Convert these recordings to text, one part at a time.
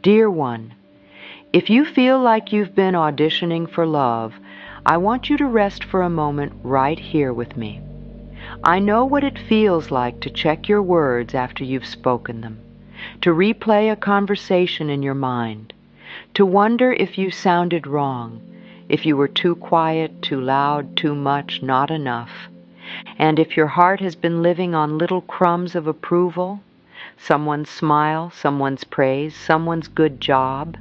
Dear one, if you feel like you've been auditioning for love, I want you to rest for a moment right here with me. I know what it feels like to check your words after you've spoken them, to replay a conversation in your mind, to wonder if you sounded wrong, if you were too quiet, too loud, too much, not enough, and if your heart has been living on little crumbs of approval, someone's smile, someone's praise, someone's good job.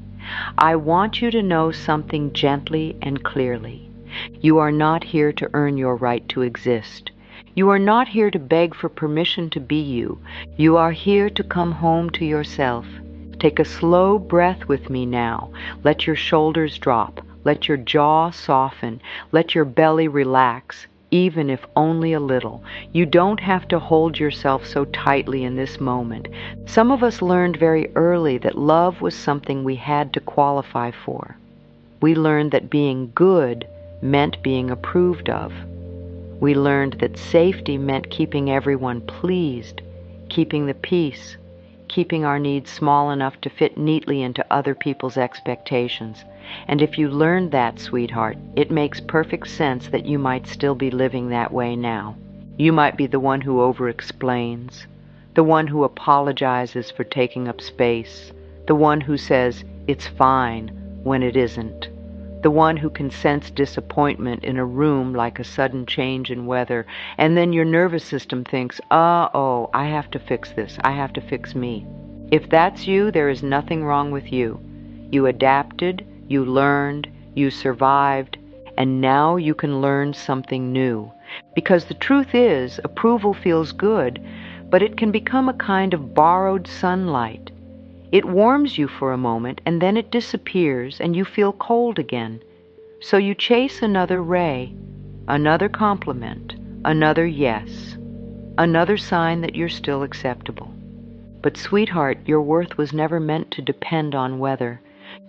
I want you to know something gently and clearly. You are not here to earn your right to exist. You are not here to beg for permission to be you. You are here to come home to yourself. Take a slow breath with me now. Let your shoulders drop. Let your jaw soften. Let your belly relax, even if only a little. You don't have to hold yourself so tightly in this moment. Some of us learned very early that love was something we had to qualify for. We learned that being good meant being approved of. We learned that safety meant keeping everyone pleased, keeping the peace, keeping our needs small enough to fit neatly into other people's expectations. And if you learned that, sweetheart, it makes perfect sense that you might still be living that way now. You might be the one who over-explains, the one who apologizes for taking up space, the one who says it's fine when it isn't, the one who can sense disappointment in a room like a sudden change in weather, and then your nervous system thinks, oh, I have to fix this, I have to fix me. If that's you, there is nothing wrong with you. You adapted, you learned, you survived, and now you can learn something new. Because the truth is, approval feels good, but it can become a kind of borrowed sunlight. It warms you for a moment, and then it disappears, and you feel cold again. So you chase another ray, another compliment, another yes, another sign that you're still acceptable. But sweetheart, your worth was never meant to depend on weather.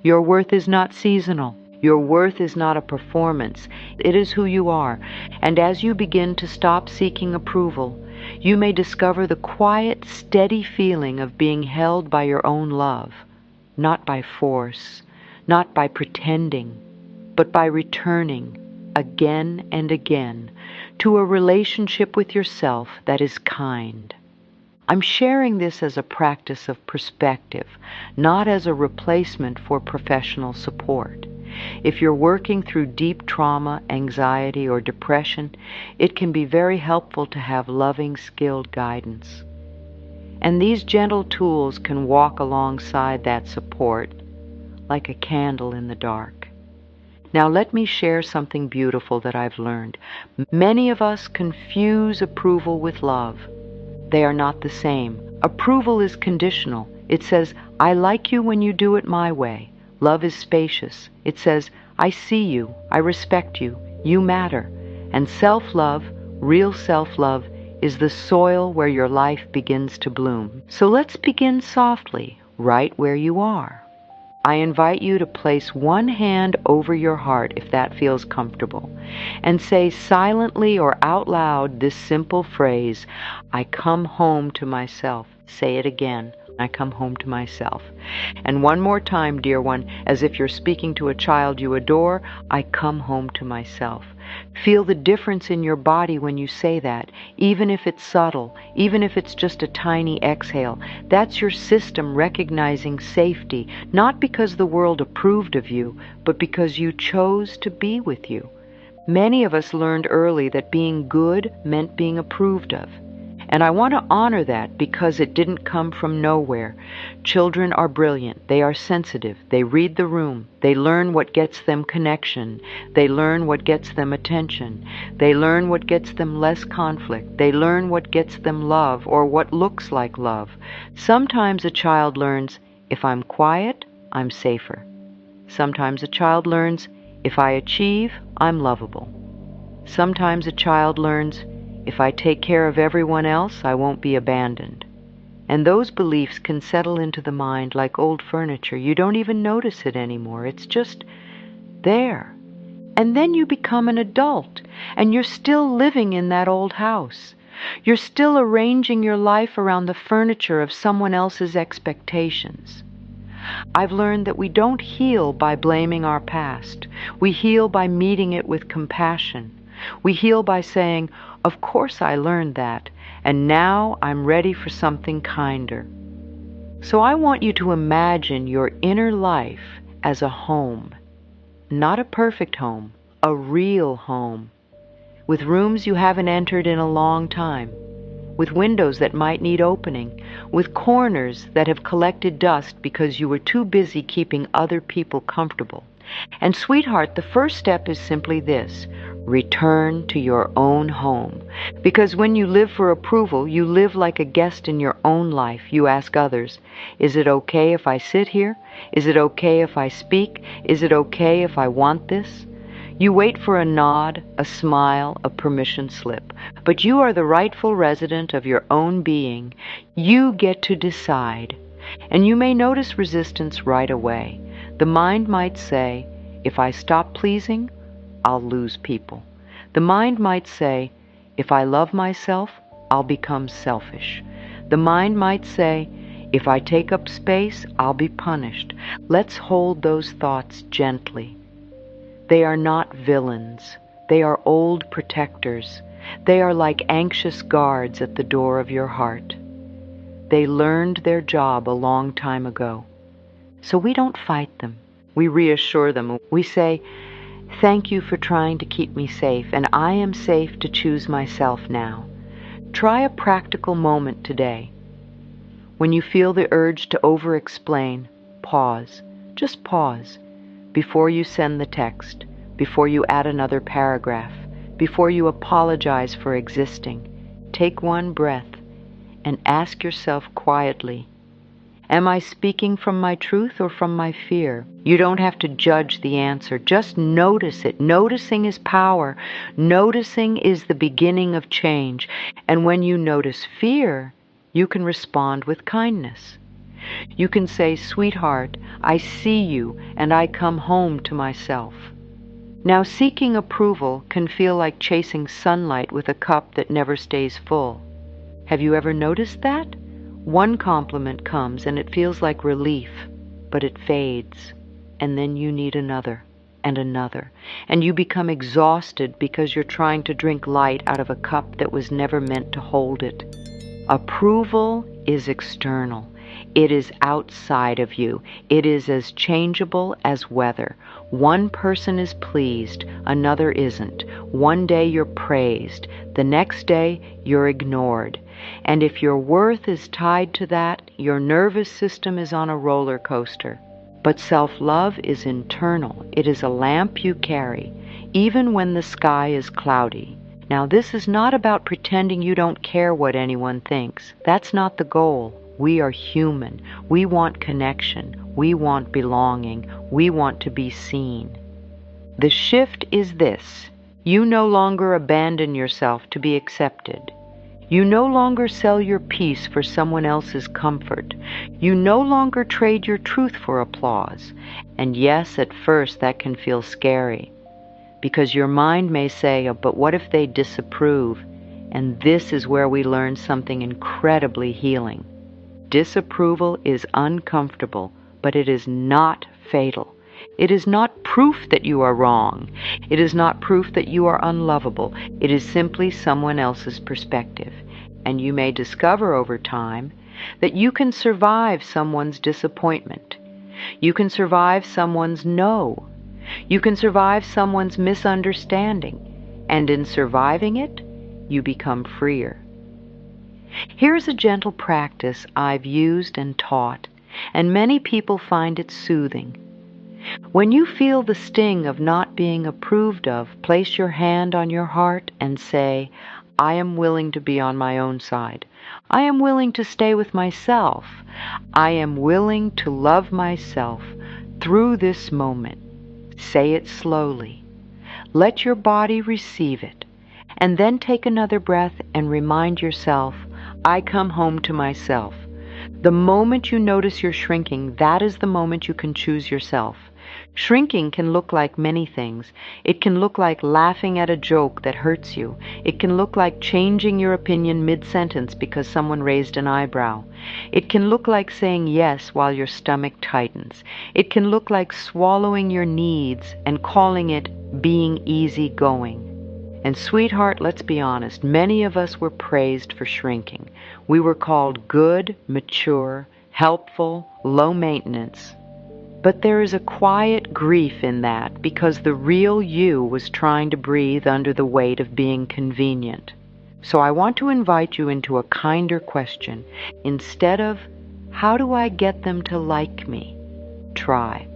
Your worth is not seasonal. Your worth is not a performance. It is who you are. And as you begin to stop seeking approval, you may discover the quiet, steady feeling of being held by your own love, not by force, not by pretending, but by returning again and again to a relationship with yourself that is kind. I'm sharing this as a practice of perspective, not as a replacement for professional support. If you're working through deep trauma, anxiety, or depression, it can be very helpful to have loving, skilled guidance. And these gentle tools can walk alongside that support like a candle in the dark. Now let me share something beautiful that I've learned. Many of us confuse approval with love. They are not the same. Approval is conditional. It says, I like you when you do it my way. Love is spacious. It says, I see you, I respect you, you matter. And self-love, real self-love, is the soil where your life begins to bloom. So let's begin softly, right where you are. I invite you to place one hand over your heart if that feels comfortable, and say silently or out loud this simple phrase, I come home to myself. Say it again. I come home to myself. And one more time, dear one, as if you're speaking to a child you adore, I come home to myself. Feel the difference in your body when you say that, even if it's subtle, even if it's just a tiny exhale. That's your system recognizing safety, not because the world approved of you, but because you chose to be with you. Many of us learned early that being good meant being approved of. And I want to honor that because it didn't come from nowhere. Children are brilliant. They are sensitive. They read the room. They learn what gets them connection. They learn what gets them attention. They learn what gets them less conflict. They learn what gets them love or what looks like love. Sometimes a child learns, if I'm quiet, I'm safer. Sometimes a child learns, if I achieve, I'm lovable. Sometimes a child learns, if I take care of everyone else, I won't be abandoned. And those beliefs can settle into the mind like old furniture. You don't even notice it anymore. It's just there. And then you become an adult, and you're still living in that old house. You're still arranging your life around the furniture of someone else's expectations. I've learned that we don't heal by blaming our past. We heal by meeting it with compassion. We heal by saying, "Of course I learned that, and now I'm ready for something kinder." So I want you to imagine your inner life as a home. Not a perfect home, a real home. With rooms you haven't entered in a long time. With windows that might need opening. With corners that have collected dust because you were too busy keeping other people comfortable. And sweetheart, the first step is simply this: return to your own home. Because when you live for approval, you live like a guest in your own life. You ask others, "Is it okay if I sit here? Is it okay if I speak? Is it okay if I want this?" You wait for a nod, a smile, a permission slip. But you are the rightful resident of your own being. You get to decide. And you may notice resistance right away. The mind might say, "If I stop pleasing, I'll lose people." The mind might say, "If I love myself, I'll become selfish." The mind might say, "If I take up space, I'll be punished." Let's hold those thoughts gently. They are not villains. They are old protectors. They are like anxious guards at the door of your heart. They learned their job a long time ago. So we don't fight them. We reassure them. We say, "Thank you for trying to keep me safe, and I am safe to choose myself now." Try a practical moment today. When you feel the urge to over-explain, pause. Just pause. Before you send the text, before you add another paragraph, before you apologize for existing, take one breath and ask yourself quietly, am I speaking from my truth or from my fear? You don't have to judge the answer. Just notice it. Noticing is power. Noticing is the beginning of change. And when you notice fear, you can respond with kindness. You can say, "Sweetheart, I see you and I come home to myself." Now, seeking approval can feel like chasing sunlight with a cup that never stays full. Have you ever noticed that? One compliment comes and it feels like relief, but it fades. And then you need another and another. And you become exhausted because you're trying to drink light out of a cup that was never meant to hold it. Approval is external. It is outside of you. It is as changeable as weather. One person is pleased, another isn't. One day you're praised, the next day you're ignored. And if your worth is tied to that, your nervous system is on a roller coaster. But self-love is internal. It is a lamp you carry, even when the sky is cloudy. Now, this is not about pretending you don't care what anyone thinks. That's not the goal. We are human. We want connection. We want belonging. We want to be seen. The shift is this: you no longer abandon yourself to be accepted. You no longer sell your peace for someone else's comfort. You no longer trade your truth for applause. And yes, at first that can feel scary, because your mind may say, "Oh, but what if they disapprove?" And this is where we learn something incredibly healing. Disapproval is uncomfortable, but it is not fatal. It is not proof that you are wrong. It is not proof that you are unlovable. It is simply someone else's perspective. And you may discover over time that you can survive someone's disappointment. You can survive someone's no. You can survive someone's misunderstanding. And in surviving it, you become freer. Here's a gentle practice I've used and taught, and many people find it soothing. When you feel the sting of not being approved of, place your hand on your heart and say, "I am willing to be on my own side. I am willing to stay with myself. I am willing to love myself through this moment." Say it slowly. Let your body receive it, and then take another breath and remind yourself, "I come home to myself." The moment you notice you're shrinking, that is the moment you can choose yourself. Shrinking can look like many things. It can look like laughing at a joke that hurts you. It can look like changing your opinion mid-sentence because someone raised an eyebrow. It can look like saying yes while your stomach tightens. It can look like swallowing your needs and calling it being easygoing. And sweetheart, let's be honest, many of us were praised for shrinking. We were called good, mature, helpful, low maintenance. But there is a quiet grief in that because the real you was trying to breathe under the weight of being convenient. So I want to invite you into a kinder question. Instead of, how do I get them to like me? Try,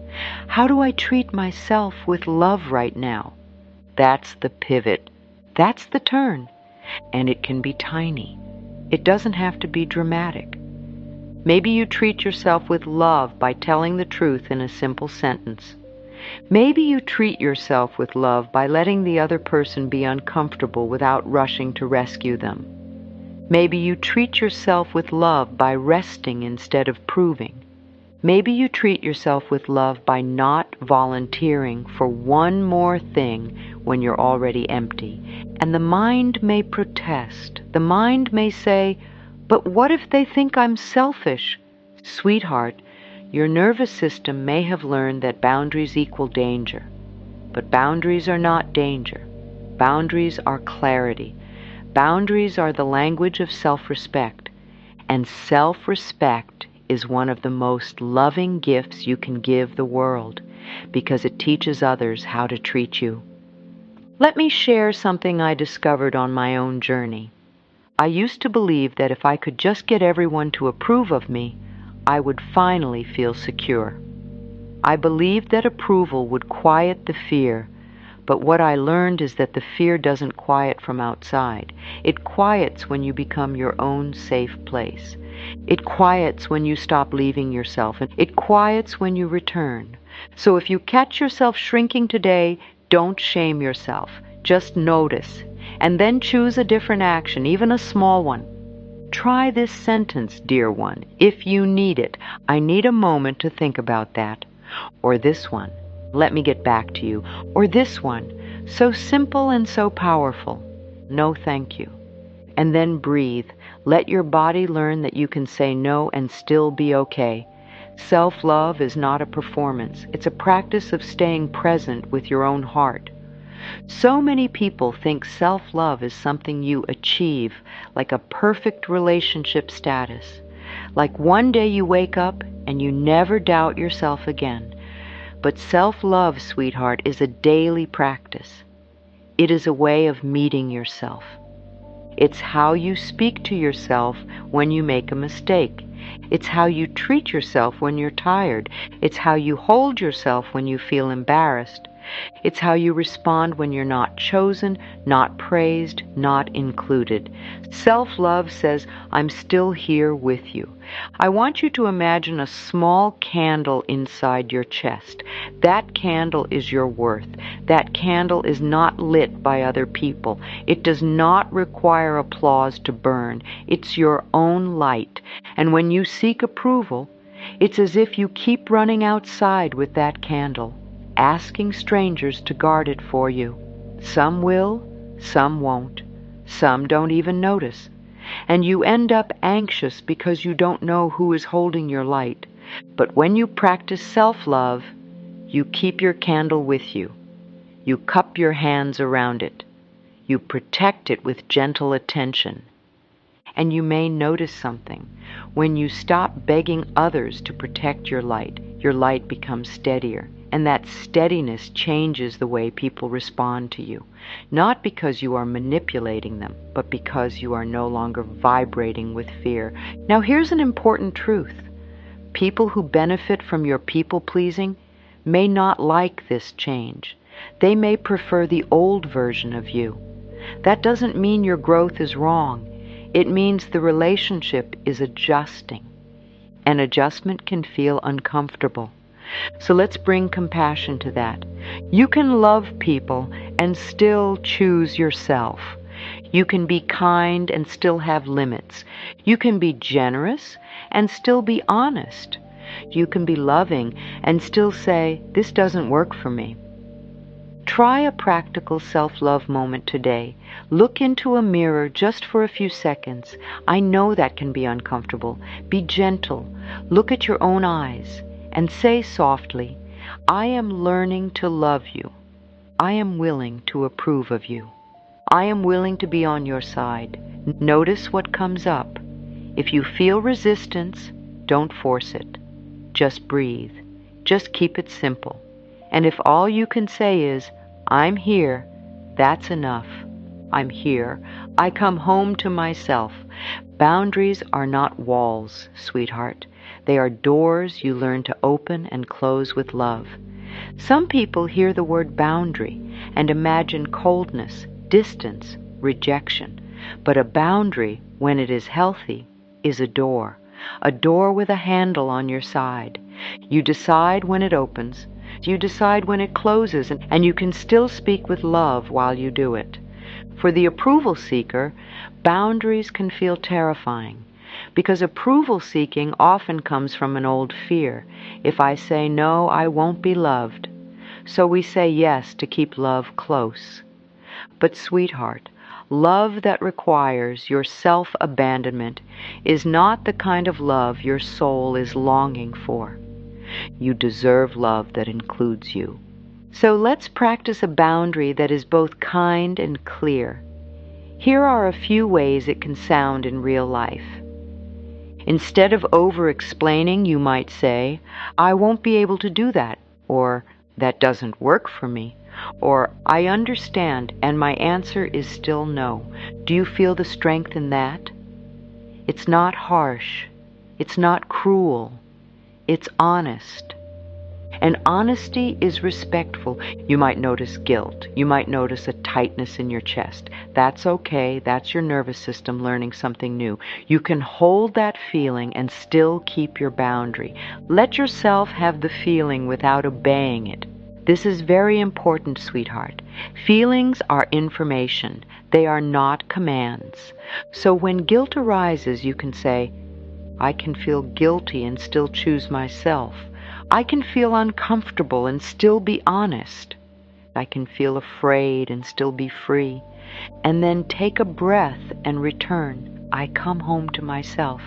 how do I treat myself with love right now? That's the pivot. That's the turn. And it can be tiny. It doesn't have to be dramatic. Maybe you treat yourself with love by telling the truth in a simple sentence. Maybe you treat yourself with love by letting the other person be uncomfortable without rushing to rescue them. Maybe you treat yourself with love by resting instead of proving. Maybe you treat yourself with love by not volunteering for one more thing when you're already empty. And the mind may protest. The mind may say, but what if they think I'm selfish? Sweetheart, your nervous system may have learned that boundaries equal danger. But boundaries are not danger. Boundaries are clarity. Boundaries are the language of self-respect. And self-respect is one of the most loving gifts you can give the world because it teaches others how to treat you. Let me share something I discovered on my own journey. I used to believe that if I could just get everyone to approve of me, I would finally feel secure. I believed that approval would quiet the fear, but what I learned is that the fear doesn't quiet from outside. It quiets when you become your own safe place. It quiets when you stop leaving yourself, and it quiets when you return. So if you catch yourself shrinking today, don't shame yourself. Just notice, and then choose a different action, even a small one. Try this sentence, dear one, if you need it. I need a moment to think about that. Or this one, let me get back to you. Or this one, so simple and so powerful. No, thank you. And then breathe. Let your body learn that you can say no and still be okay. Self-love is not a performance. It's a practice of staying present with your own heart. So many people think self-love is something you achieve, like a perfect relationship status. Like one day you wake up and you never doubt yourself again. But self-love, sweetheart, is a daily practice. It is a way of meeting yourself. It's how you speak to yourself when you make a mistake. It's how you treat yourself when you're tired. It's how you hold yourself when you feel embarrassed. It's how you respond when you're not chosen, not praised, not included. Self-love says, I'm still here with you. I want you to imagine a small candle inside your chest. That candle is your worth. That candle is not lit by other people. It does not require applause to burn. It's your own light. And when you seek approval, it's as if you keep running outside with that candle, asking strangers to guard it for you. Some will, some won't. Some don't even notice. And you end up anxious because you don't know who is holding your light. But when you practice self-love, you keep your candle with you. You cup your hands around it. You protect it with gentle attention. And you may notice something. When you stop begging others to protect your light becomes steadier. And that steadiness changes the way people respond to you. Not because you are manipulating them, but because you are no longer vibrating with fear. Now here's an important truth. People who benefit from your people-pleasing may not like this change. They may prefer the old version of you. That doesn't mean your growth is wrong. It means the relationship is adjusting. And adjustment can feel uncomfortable. So let's bring compassion to that. You can love people and still choose yourself. You can be kind and still have limits. You can be generous and still be honest. You can be loving and still say, "This doesn't work for me." Try a practical self-love moment today. Look into a mirror just for a few seconds. I know that can be uncomfortable. Be gentle. Look at your own eyes and say softly, "I am learning to love you. I am willing to approve of you. I am willing to be on your side." Notice what comes up. If you feel resistance, don't force it. Just breathe. Just keep it simple. And if all you can say is, "I'm here," that's enough. I'm here. I come home to myself. Boundaries are not walls, sweetheart. They are doors you learn to open and close with love. Some people hear the word boundary and imagine coldness, distance, rejection. But a boundary, when it is healthy, is a door with a handle on your side. You decide when it opens, you decide when it closes, and you can still speak with love while you do it. For the approval seeker, boundaries can feel terrifying, because approval seeking often comes from an old fear. If I say no, I won't be loved. So we say yes to keep love close. But sweetheart, love that requires your self-abandonment is not the kind of love your soul is longing for. You deserve love that includes you. So let's practice a boundary that is both kind and clear. Here are a few ways it can sound in real life. Instead of over-explaining, you might say, "I won't be able to do that," or "That doesn't work for me," or "I understand and my answer is still no." Do you feel the strength in that? It's not harsh. It's not cruel. It's honest. And honesty is respectful. You might notice guilt. You might notice a tightness in your chest. That's okay. That's your nervous system learning something new. You can hold that feeling and still keep your boundary. Let yourself have the feeling without obeying it. This is very important, sweetheart. Feelings are information. They are not commands. So when guilt arises, you can say, "I can feel guilty and still choose myself. I can feel uncomfortable and still be honest. I can feel afraid and still be free." And then take a breath and return. I come home to myself.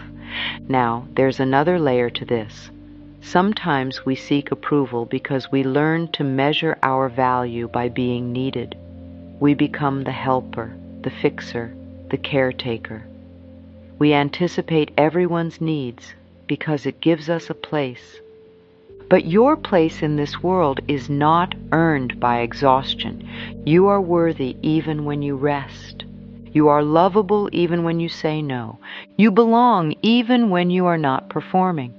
Now, there's another layer to this. Sometimes we seek approval because we learn to measure our value by being needed. We become the helper, the fixer, the caretaker. We anticipate everyone's needs because it gives us a place. But your place in this world is not earned by exhaustion. You are worthy even when you rest. You are lovable even when you say no. You belong even when you are not performing.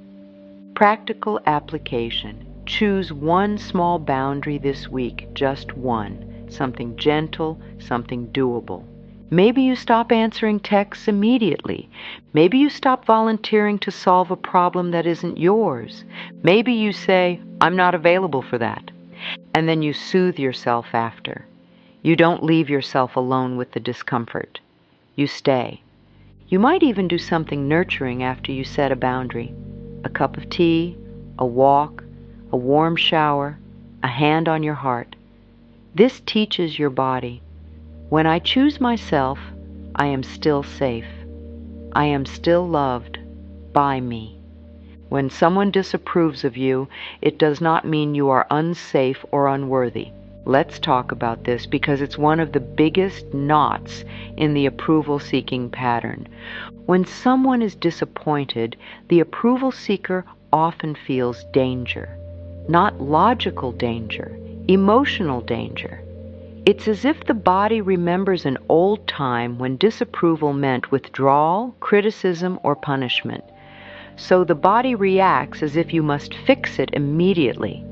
Practical application. Choose one small boundary this week, just one. Something gentle, something doable. Maybe you stop answering texts immediately. Maybe you stop volunteering to solve a problem that isn't yours. Maybe you say, "I'm not available for that." And then you soothe yourself after. You don't leave yourself alone with the discomfort. You stay. You might even do something nurturing after you set a boundary. A cup of tea, a walk, a warm shower, a hand on your heart. This teaches your body, when I choose myself, I am still safe. I am still loved by me. When someone disapproves of you, it does not mean you are unsafe or unworthy. Let's talk about this because it's one of the biggest knots in the approval-seeking pattern. When someone is disappointed, the approval seeker often feels danger. Not logical danger, emotional danger. It's as if the body remembers an old time when disapproval meant withdrawal, criticism, or punishment. So the body reacts as if you must fix it immediately.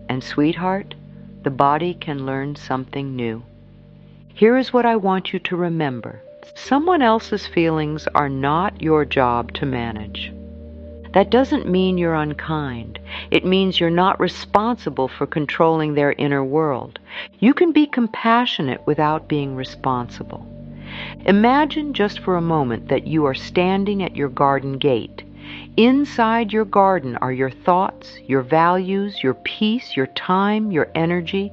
And sweetheart, the body can learn something new. Here is what I want you to remember. Someone else's feelings are not your job to manage. That doesn't mean you're unkind. It means you're not responsible for controlling their inner world. You can be compassionate without being responsible. Imagine just for a moment that you are standing at your garden gate. Inside your garden are your thoughts, your values, your peace, your time, your energy.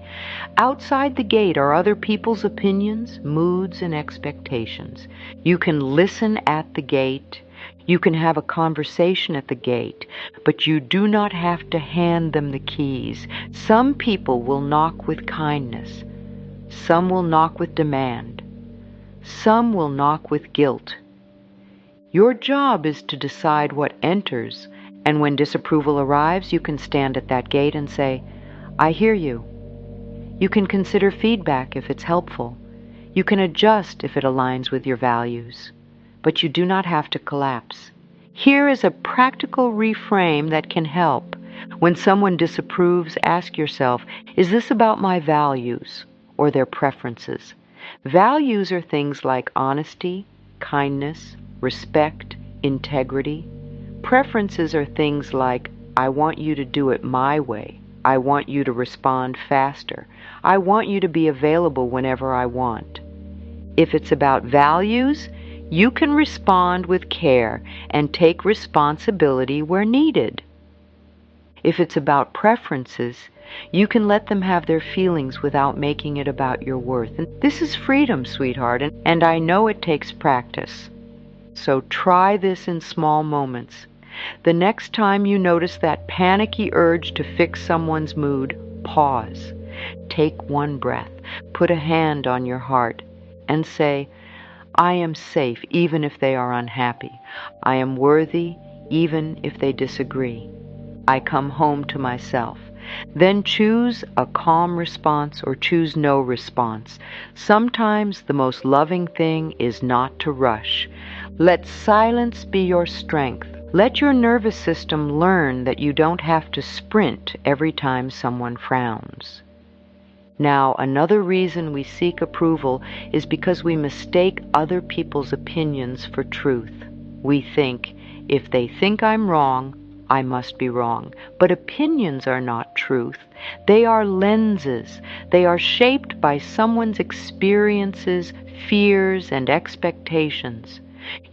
Outside the gate are other people's opinions, moods, and expectations. You can listen at the gate. You can have a conversation at the gate, but you do not have to hand them the keys. Some people will knock with kindness. Some will knock with demand. Some will knock with guilt. Your job is to decide what enters, and when disapproval arrives, you can stand at that gate and say, "I hear you." You can consider feedback if it's helpful. You can adjust if it aligns with your values. But you do not have to collapse. Here is a practical reframe that can help. When someone disapproves, ask yourself, is this about my values or their preferences? Values are things like honesty, kindness, respect, integrity. Preferences are things like, I want you to do it my way. I want you to respond faster. I want you to be available whenever I want. If it's about values, you can respond with care and take responsibility where needed. If it's about preferences, you can let them have their feelings without making it about your worth. And this is freedom, sweetheart, and I know it takes practice. So try this in small moments. The next time you notice that panicky urge to fix someone's mood, pause. Take one breath, put a hand on your heart, and say, I am safe even if they are unhappy. I am worthy even if they disagree. I come home to myself. Then choose a calm response or choose no response. Sometimes the most loving thing is not to rush. Let silence be your strength. Let your nervous system learn that you don't have to sprint every time someone frowns. Now, another reason we seek approval is because we mistake other people's opinions for truth. We think, if they think I'm wrong, I must be wrong. But opinions are not truth. They are lenses. They are shaped by someone's experiences, fears, and expectations.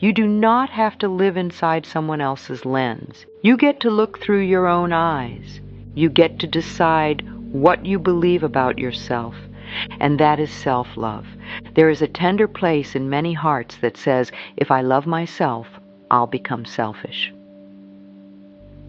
You do not have to live inside someone else's lens. You get to look through your own eyes. You get to decide what you believe about yourself, and that is self-love. There is a tender place in many hearts that says, if I love myself, I'll become selfish.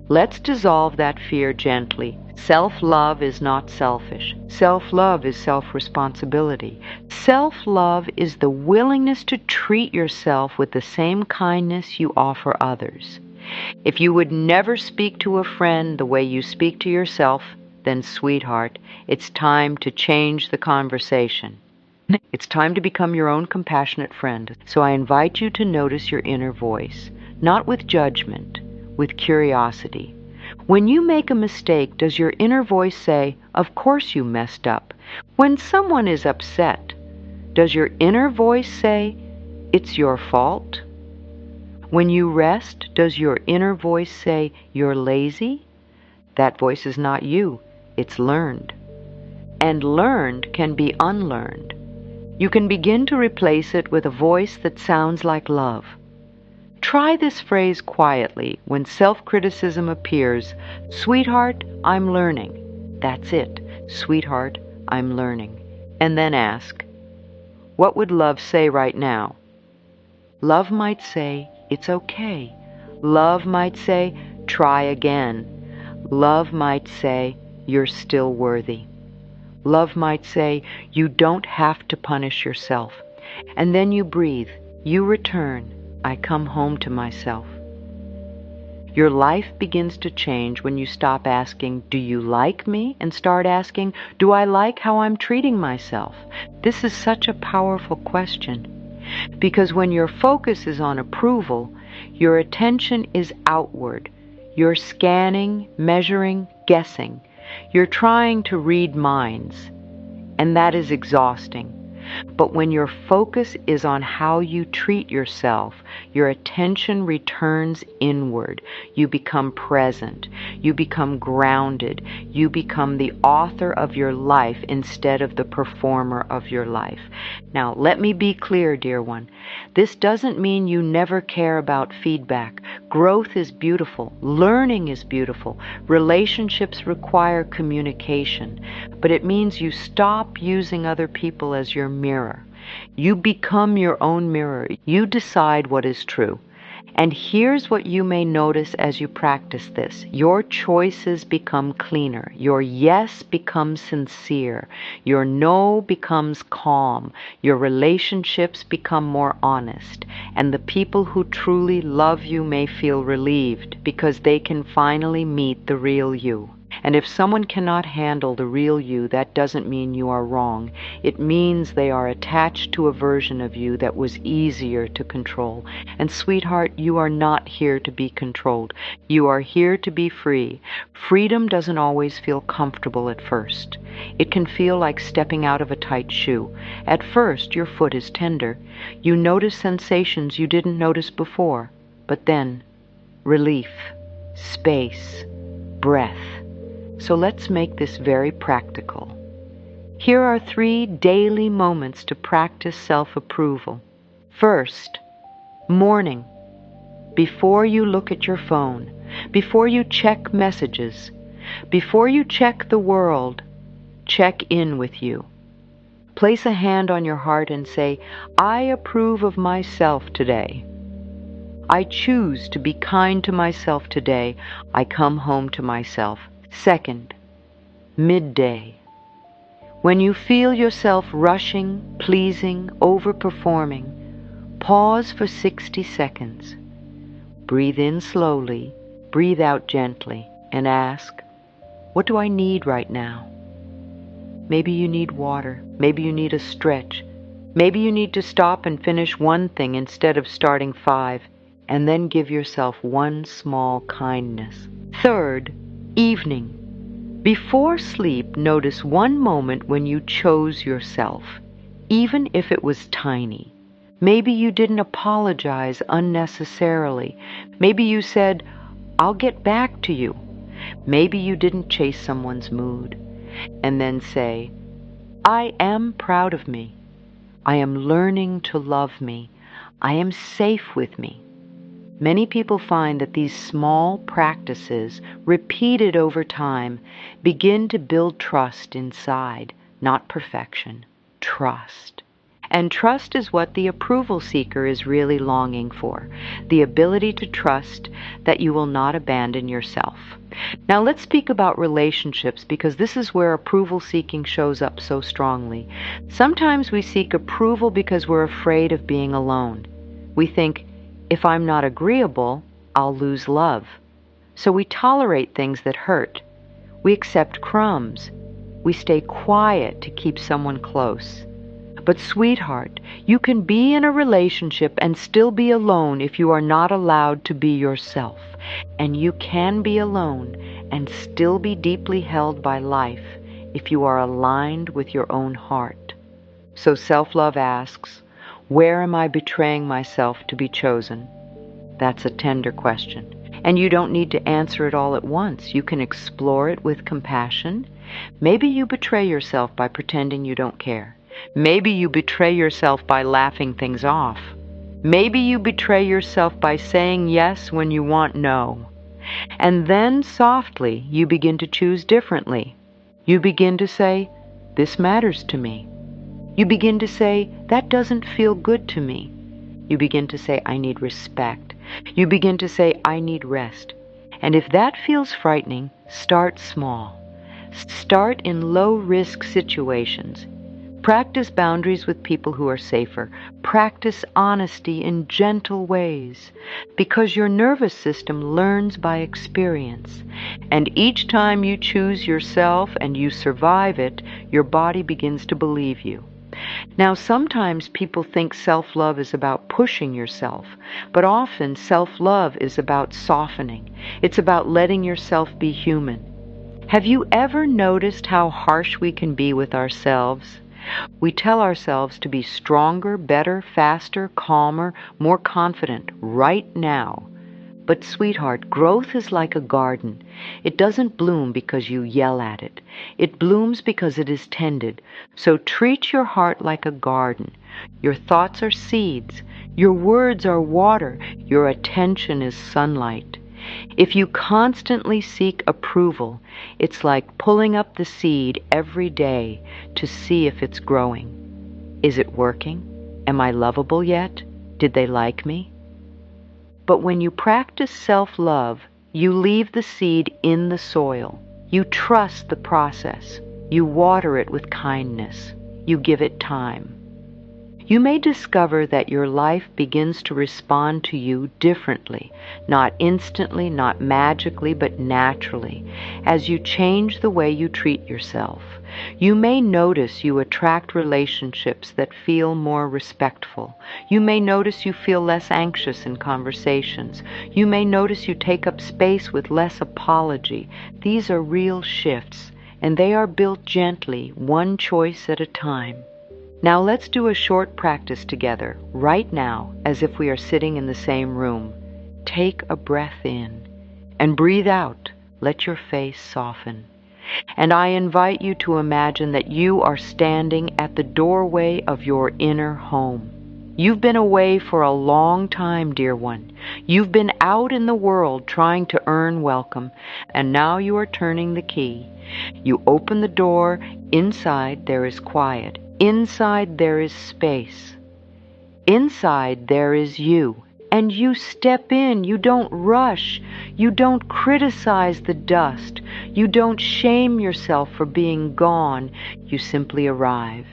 Let's dissolve that fear gently. Self-love is not selfish. Self-love is self-responsibility. Self-love is the willingness to treat yourself with the same kindness you offer others. If you would never speak to a friend the way you speak to yourself, then, sweetheart, it's time to change the conversation. It's time to become your own compassionate friend. So I invite you to notice your inner voice, not with judgment, with curiosity. When you make a mistake, does your inner voice say, of course you messed up? When someone is upset, does your inner voice say, it's your fault? When you rest, does your inner voice say, you're lazy? That voice is not you. It's learned. And learned can be unlearned. You can begin to replace it with a voice that sounds like love. Try this phrase quietly when self-criticism appears. Sweetheart, I'm learning. That's it. Sweetheart, I'm learning. And then ask, what would love say right now? Love might say, it's okay. Love might say, try again. Love might say, you're still worthy. Love might say, you don't have to punish yourself. And then you breathe. You return. I come home to myself. Your life begins to change when you stop asking, do you like me? And start asking, do I like how I'm treating myself? This is such a powerful question. Because when your focus is on approval, your attention is outward. You're scanning, measuring, guessing. You're trying to read minds. And that is exhausting. But when your focus is on how you treat yourself, your attention returns inward. You become present. You become grounded. You become the author of your life instead of the performer of your life. Now, let me be clear, dear one. This doesn't mean you never care about feedback. Growth is beautiful. Learning is beautiful. Relationships require communication. But it means you stop using other people as your mirror. You become your own mirror. You decide what is true. And here's what you may notice as you practice this. Your choices become cleaner. Your yes becomes sincere. Your no becomes calm. Your relationships become more honest. And the people who truly love you may feel relieved because they can finally meet the real you. And if someone cannot handle the real you, that doesn't mean you are wrong. It means they are attached to a version of you that was easier to control. And sweetheart, you are not here to be controlled. You are here to be free. Freedom doesn't always feel comfortable at first. It can feel like stepping out of a tight shoe. At first, your foot is tender. You notice sensations you didn't notice before. But then, relief, space, breath. So let's make this very practical. Here are 3 daily moments to practice self-approval. First, morning. Before you look at your phone, before you check messages, before you check the world, check in with you. Place a hand on your heart and say, I approve of myself today. I choose to be kind to myself today. I come home to myself. Second, midday. When you feel yourself rushing, pleasing, overperforming, pause for 60 seconds. Breathe in slowly, breathe out gently, and ask, what do I need right now? Maybe you need water. Maybe you need a stretch. Maybe you need to stop and finish one thing instead of starting 5, and then give yourself one small kindness. Third, evening. Before sleep, notice one moment when you chose yourself, even if it was tiny. Maybe you didn't apologize unnecessarily. Maybe you said, I'll get back to you. Maybe you didn't chase someone's mood. And then say, I am proud of me. I am learning to love me. I am safe with me. Many people find that these small practices, repeated over time, begin to build trust inside, not perfection, trust. And trust is what the approval seeker is really longing for, the ability to trust that you will not abandon yourself. Now let's speak about relationships, because this is where approval seeking shows up so strongly. Sometimes we seek approval because we're afraid of being alone. We think, if I'm not agreeable, I'll lose love. So we tolerate things that hurt. We accept crumbs. We stay quiet to keep someone close. But sweetheart, you can be in a relationship and still be alone if you are not allowed to be yourself. And you can be alone and still be deeply held by life if you are aligned with your own heart. So self-love asks, where am I betraying myself to be chosen? That's a tender question. And you don't need to answer it all at once. You can explore it with compassion. Maybe you betray yourself by pretending you don't care. Maybe you betray yourself by laughing things off. Maybe you betray yourself by saying yes when you want no. And then softly you begin to choose differently. You begin to say, this matters to me. You begin to say, that doesn't feel good to me. You begin to say, I need respect. You begin to say, I need rest. And if that feels frightening, start small. Start in low-risk situations. Practice boundaries with people who are safer. Practice honesty in gentle ways, because your nervous system learns by experience. And each time you choose yourself and you survive it, your body begins to believe you. Now, sometimes people think self-love is about pushing yourself, but often self-love is about softening. It's about letting yourself be human. Have you ever noticed how harsh we can be with ourselves? We tell ourselves to be stronger, better, faster, calmer, more confident right now. But sweetheart, growth is like a garden. It doesn't bloom because you yell at it. It blooms because it is tended. So treat your heart like a garden. Your thoughts are seeds. Your words are water. Your attention is sunlight. If you constantly seek approval, it's like pulling up the seed every day to see if it's growing. Is it working? Am I lovable yet? Did they like me? But when you practice self-love, you leave the seed in the soil. You trust the process. You water it with kindness. You give it time. You may discover that your life begins to respond to you differently, not instantly, not magically, but naturally, as you change the way you treat yourself. You may notice you attract relationships that feel more respectful. You may notice you feel less anxious in conversations. You may notice you take up space with less apology. These are real shifts, and they are built gently, one choice at a time. Now let's do a short practice together, right now, as if we are sitting in the same room. Take a breath in and breathe out. Let your face soften. And I invite you to imagine that you are standing at the doorway of your inner home. You've been away for a long time, dear one. You've been out in the world trying to earn welcome, and now you are turning the key. You open the door. Inside there is quiet. Inside there is space. Inside there is you. And you step in. You don't rush. You don't criticize the dust. You don't shame yourself for being gone. You simply arrive.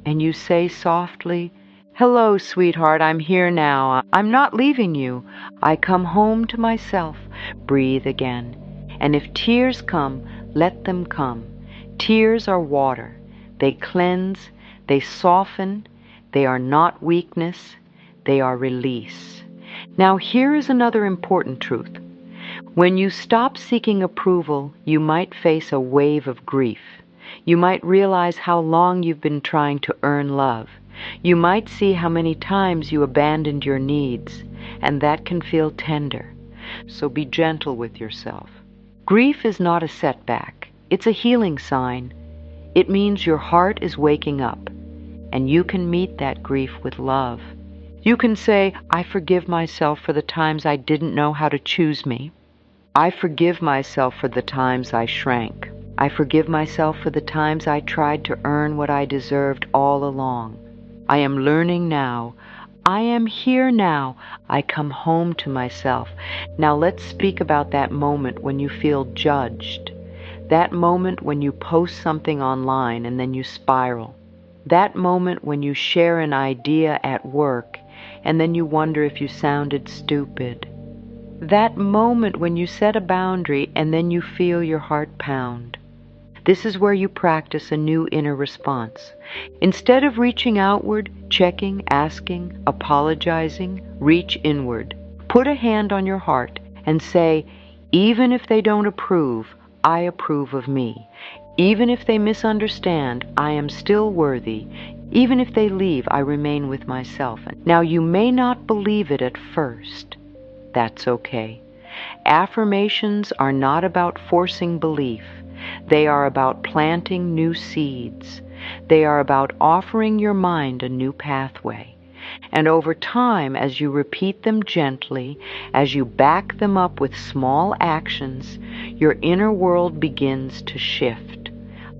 And you say softly, "Hello, sweetheart, I'm here now. I'm not leaving you. I come home to myself." Breathe again. And if tears come, let them come. Tears are water. They cleanse. They soften. They are not weakness. They are release. Now here is another important truth. When you stop seeking approval, you might face a wave of grief. You might realize how long you've been trying to earn love. You might see how many times you abandoned your needs, and that can feel tender. So be gentle with yourself. Grief is not a setback. It's a healing sign. It means your heart is waking up, and you can meet that grief with love. You can say, "I forgive myself for the times I didn't know how to choose me. I forgive myself for the times I shrank. I forgive myself for the times I tried to earn what I deserved all along. I am learning now. I am here now. I come home to myself." Now let's speak about that moment when you feel judged. That moment when you post something online and then you spiral. That moment when you share an idea at work and then you wonder if you sounded stupid. That moment when you set a boundary and then you feel your heart pound. This is where you practice a new inner response. Instead of reaching outward, checking, asking, apologizing, reach inward. Put a hand on your heart and say, "Even if they don't approve, I approve of me. Even if they misunderstand, I am still worthy. Even if they leave, I remain with myself." Now you may not believe it at first. That's okay. Affirmations are not about forcing belief. They are about planting new seeds. They are about offering your mind a new pathway. And over time, as you repeat them gently, as you back them up with small actions, your inner world begins to shift.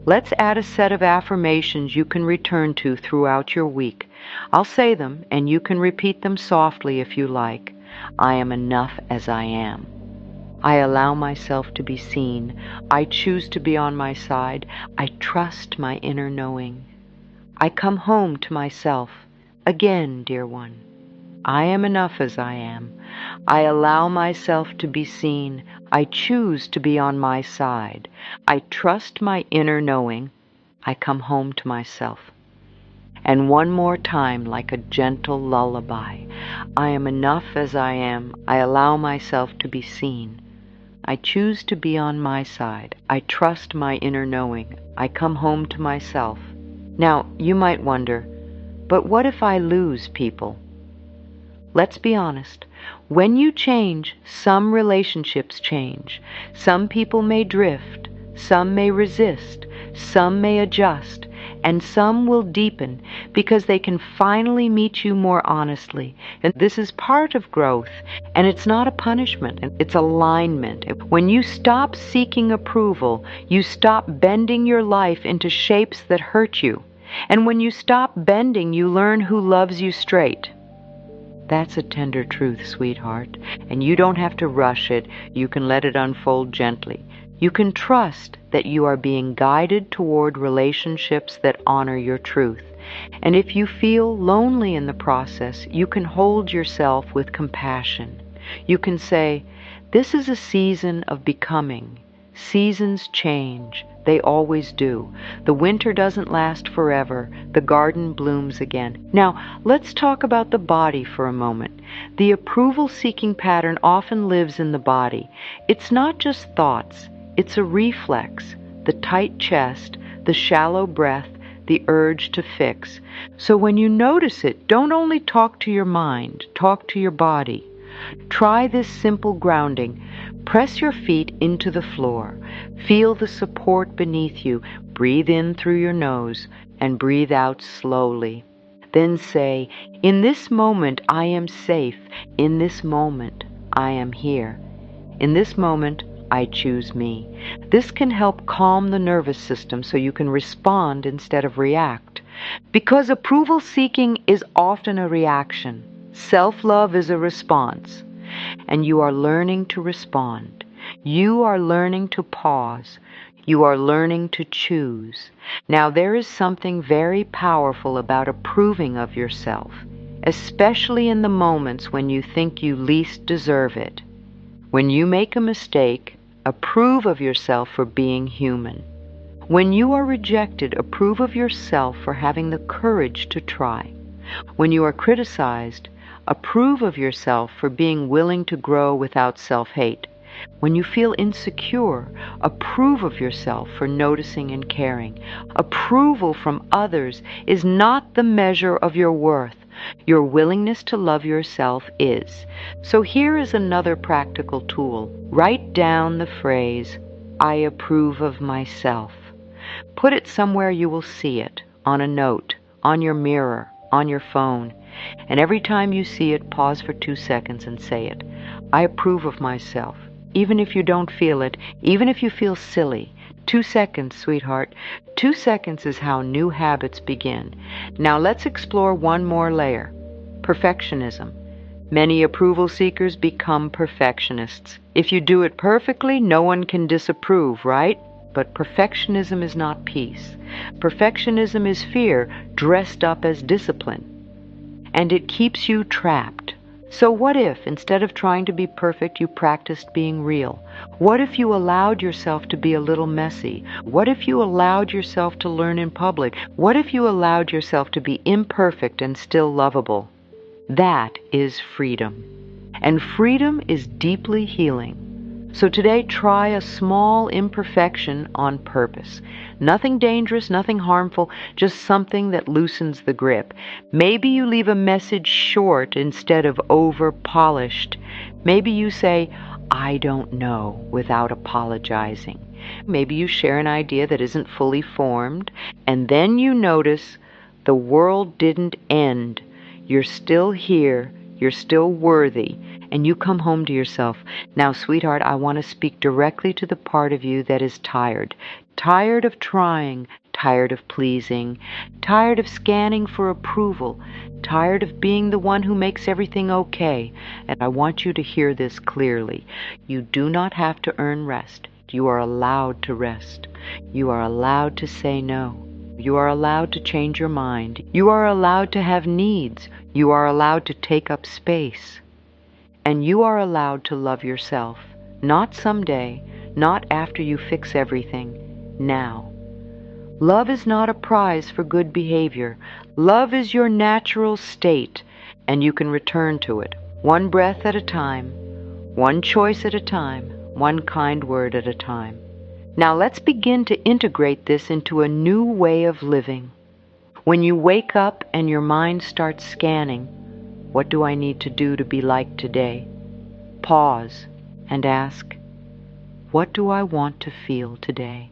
Let's add a set of affirmations you can return to throughout your week. I'll say them, and you can repeat them softly if you like. I am enough as I am. I allow myself to be seen. I choose to be on my side. I trust my inner knowing. I come home to myself. Again, dear one, I am enough as I am. I allow myself to be seen. I choose to be on my side. I trust my inner knowing. I come home to myself. And one more time, like a gentle lullaby. I am enough as I am. I allow myself to be seen. I choose to be on my side. I trust my inner knowing. I come home to myself. Now, you might wonder, but what if I lose people? Let's be honest. When you change, some relationships change. Some people may drift, some may resist, some may adjust, and some will deepen because they can finally meet you more honestly. And this is part of growth, and it's not a punishment, it's alignment. When you stop seeking approval, you stop bending your life into shapes that hurt you. And when you stop bending, you learn who loves you straight. That's a tender truth, sweetheart, and you don't have to rush it. You can let it unfold gently. You can trust that you are being guided toward relationships that honor your truth. And if you feel lonely in the process, you can hold yourself with compassion. You can say, this is a season of becoming. Seasons change. They always do. The winter doesn't last forever. The garden blooms again. Now, let's talk about the body for a moment. The approval-seeking pattern often lives in the body. It's not just thoughts. It's a reflex. The tight chest, the shallow breath, the urge to fix. So when you notice it, don't only talk to your mind, talk to your body. Try this simple grounding. Press your feet into the floor. Feel the support beneath you. Breathe in through your nose and breathe out slowly. Then say, in this moment I am safe. In this moment I am here. In this moment I choose me. This can help calm the nervous system so you can respond instead of react. Because approval seeking is often a reaction. Self-love is a response. And you are learning to respond. You are learning to pause. You are learning to choose. Now, there is something very powerful about approving of yourself, especially in the moments when you think you least deserve it. When you make a mistake, approve of yourself for being human. When you are rejected, approve of yourself for having the courage to try. When you are criticized, approve of yourself for being willing to grow without self-hate. When you feel insecure, approve of yourself for noticing and caring. Approval from others is not the measure of your worth. Your willingness to love yourself is. So here is another practical tool. Write down the phrase, I approve of myself. Put it somewhere you will see it, on a note, on your mirror, on your phone. And every time you see it, pause for 2 seconds and say it. I approve of myself. Even if you don't feel it, even if you feel silly. 2 seconds, sweetheart. 2 seconds is how new habits begin. Now let's explore one more layer. Perfectionism. Many approval seekers become perfectionists. If you do it perfectly, no one can disapprove, right? But perfectionism is not peace. Perfectionism is fear dressed up as discipline. And it keeps you trapped. So what if, instead of trying to be perfect, you practiced being real? What if you allowed yourself to be a little messy? What if you allowed yourself to learn in public? What if you allowed yourself to be imperfect and still lovable? That is freedom. And freedom is deeply healing. So today, try a small imperfection on purpose. Nothing dangerous, nothing harmful, just something that loosens the grip. Maybe you leave a message short instead of over-polished. Maybe you say, I don't know, without apologizing. Maybe you share an idea that isn't fully formed, and then you notice the world didn't end. You're still here, you're still worthy, and you come home to yourself. Now, sweetheart, I want to speak directly to the part of you that is tired. Tired of trying, tired of pleasing, tired of scanning for approval, tired of being the one who makes everything okay. And I want you to hear this clearly. You do not have to earn rest. You are allowed to rest. You are allowed to say no. You are allowed to change your mind. You are allowed to have needs. You are allowed to take up space. And you are allowed to love yourself. Not someday, not after you fix everything. Now. Love is not a prize for good behavior. Love is your natural state, and you can return to it. One breath at a time, one choice at a time, one kind word at a time. Now let's begin to integrate this into a new way of living. When you wake up and your mind starts scanning, what do I need to do to be like today? Pause and ask, what do I want to feel today?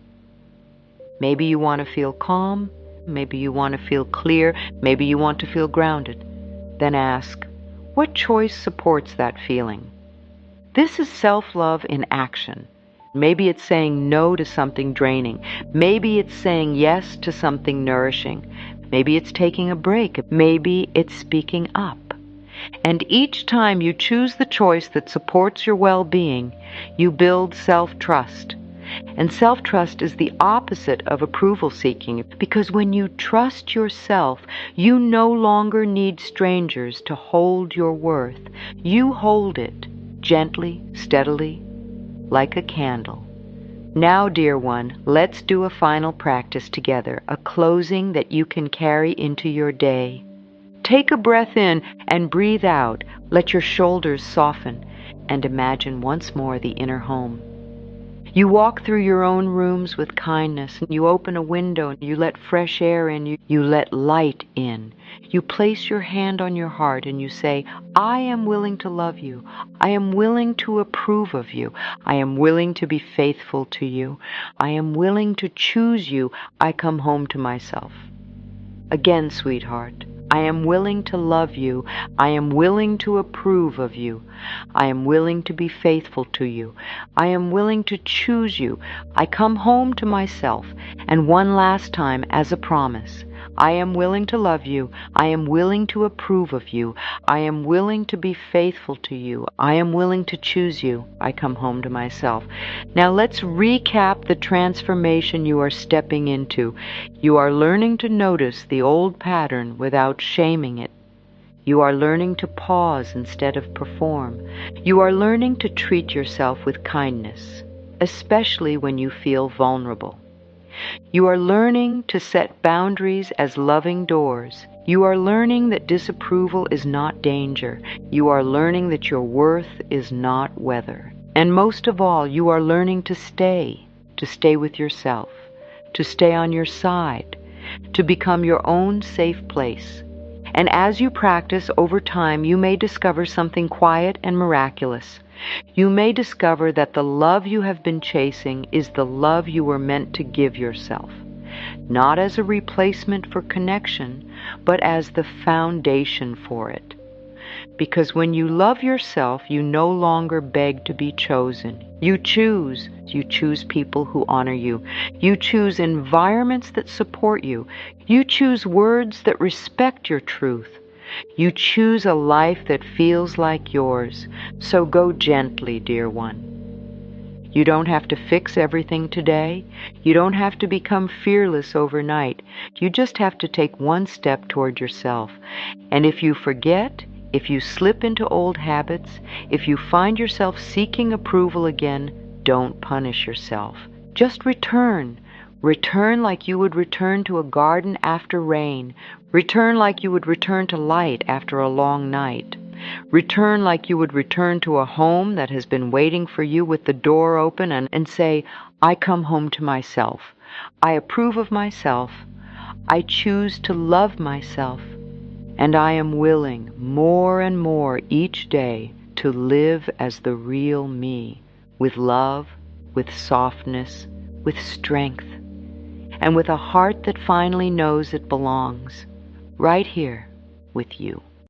Maybe you want to feel calm, maybe you want to feel clear, maybe you want to feel grounded. Then ask, what choice supports that feeling? This is self-love in action. Maybe it's saying no to something draining. Maybe it's saying yes to something nourishing. Maybe it's taking a break. Maybe it's speaking up. And each time you choose the choice that supports your well-being, you build self-trust. And self-trust is the opposite of approval-seeking, because when you trust yourself, you no longer need strangers to hold your worth. You hold it gently, steadily, like a candle. Now, dear one, let's do a final practice together, a closing that you can carry into your day. Take a breath in and breathe out. Let your shoulders soften and imagine once more the inner home. You walk through your own rooms with kindness, and you open a window and you let fresh air in, you let light in. You place your hand on your heart and you say, I am willing to love you. I am willing to approve of you. I am willing to be faithful to you. I am willing to choose you. I come home to myself. Again, sweetheart, I am willing to love you. I am willing to approve of you. I am willing to be faithful to you. I am willing to choose you. I come home to myself. And one last time, as a promise, I am willing to love you. I am willing to approve of you. I am willing to be faithful to you. I am willing to choose you. I come home to myself. Now let's recap the transformation you are stepping into. You are learning to notice the old pattern without shaming it. You are learning to pause instead of perform. You are learning to treat yourself with kindness, especially when you feel vulnerable. You are learning to set boundaries as loving doors. You are learning that disapproval is not danger. You are learning that your worth is not weather. And most of all, you are learning to stay with yourself, to stay on your side, to become your own safe place. And as you practice over time, you may discover something quiet and miraculous. You may discover that the love you have been chasing is the love you were meant to give yourself, not as a replacement for connection, but as the foundation for it. Because when you love yourself, you no longer beg to be chosen. You choose people who honor you. You choose environments that support you. You choose words that respect your truth. You choose a life that feels like yours. So go gently, dear one. You don't have to fix everything today. You don't have to become fearless overnight. You just have to take one step toward yourself. And if you forget, if you slip into old habits, if you find yourself seeking approval again, don't punish yourself. Just return. Return like you would return to a garden after rain. Return like you would return to light after a long night. Return like you would return to a home that has been waiting for you with the door open and say, I come home to myself. I approve of myself. I choose to love myself. And I am willing more and more each day to live as the real me, with love, with softness, with strength, and with a heart that finally knows it belongs right here with you.